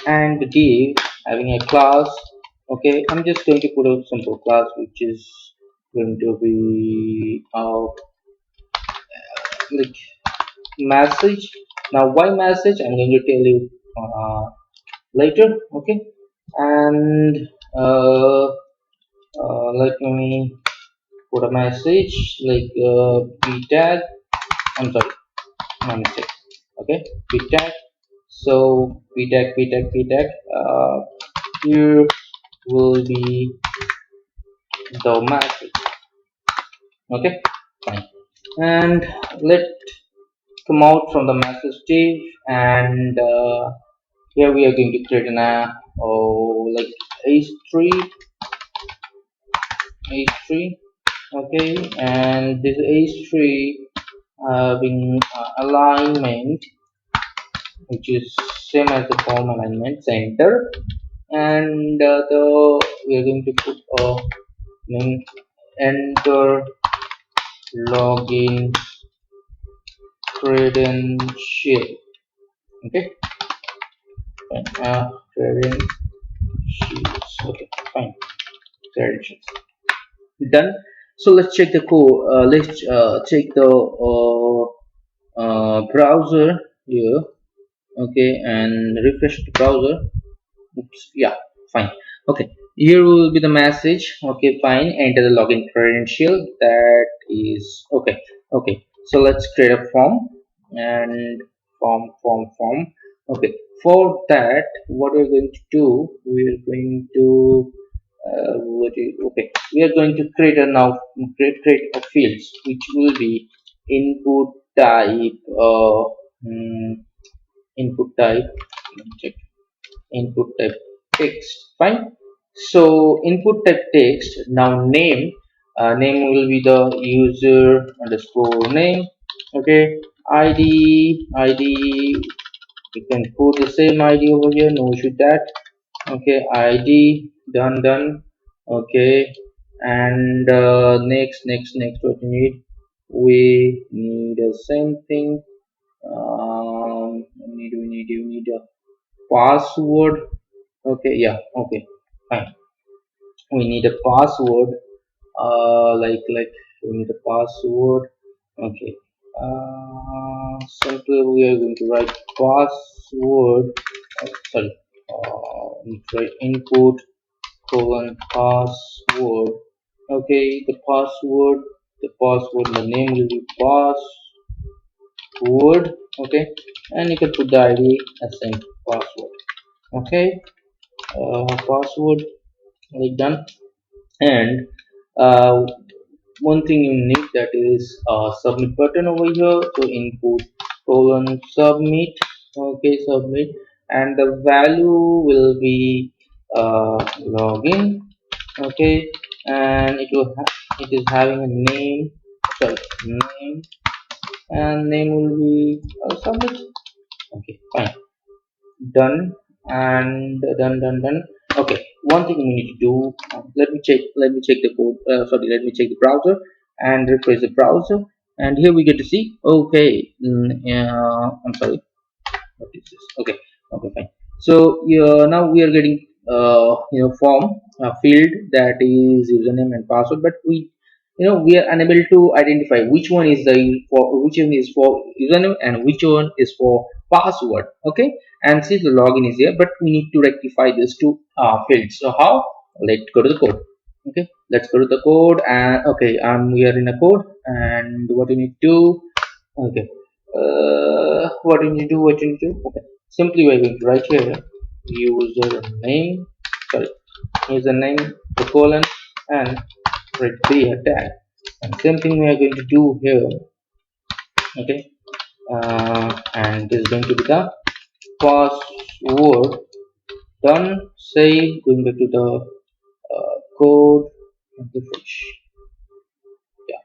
and give having a class. Okay, I'm just going to put a simple class which is going to be like message. Now why message, I'm going to tell you later. Okay, and uh, let me put a message like p tag. I'm sorry, my mistake. Okay, p tag. So p tag here will be the message. Okay, fine. And let come out from the message div, and here we are going to create an like h3 h3. Okay, and this h3 having alignment which is same as the form alignment center, and the we are going to put a name, enter login credential. Okay, fine. Credentials. Okay, fine. Credentials done. So let's check the code. Let's check the browser here. Okay, and refresh the browser. Oops, yeah, fine. Okay, here will be the message. Okay, fine. Enter the login credential. That is okay. Okay, so let's create a form, and form. Okay, for that, what we're going to do, we're going to okay, we are going to create a now create a fields which will be input type. Mm, Input type. Let me check. Input type text. Fine. So input type text. Now name. Name will be the user underscore name. Okay. ID. You can put the same ID over here. No issue with that. Okay. ID. Done. Okay. And next. What you need? We need the same thing. We need a password. Okay, yeah, okay, fine. We need a password. Like we need a password. Okay. Simply we are going to write password. Sorry. We need to write input colon password. Okay, the password. The name will be password. Okay, and you can put the ID as same password. Okay, password, like done. And uh, one thing you need, that is submit button over here. So input colon submit. Okay, submit, and the value will be login. Okay, and it is having a name. Sorry, name, and name will be submit. Okay, fine. Done. And done. Okay, one thing we need to do, let me check the code, sorry, let me check the browser and refresh the browser, and here we get to see. Okay, I'm sorry, what is this? Okay, fine. So now we are getting form field, that is username and password, but we are unable to identify which one is for username and which one is for password. Okay, and see the login is here, but we need to rectify these two fields. So how? Let's go to the code. Okay, let's go to the code. And okay, we are in a code, and what you need to do. Okay, what you need to do. Okay, simply we're going to write here username, sorry, username, the colon, and write the tag. And same thing we are going to do here. Okay, and this is going to be the password. Done. Save. Going back to the code and refresh. Yeah,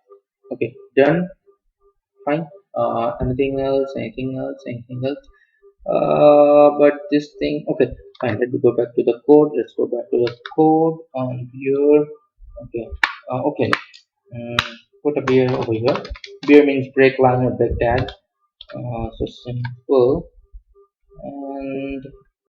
okay, done. Fine. Anything else? But this thing. Okay, fine. Let me go back to the code. Let's go back to the code on here. Okay, okay. Put a beer over here. Beer means break line or break tag. So simple. And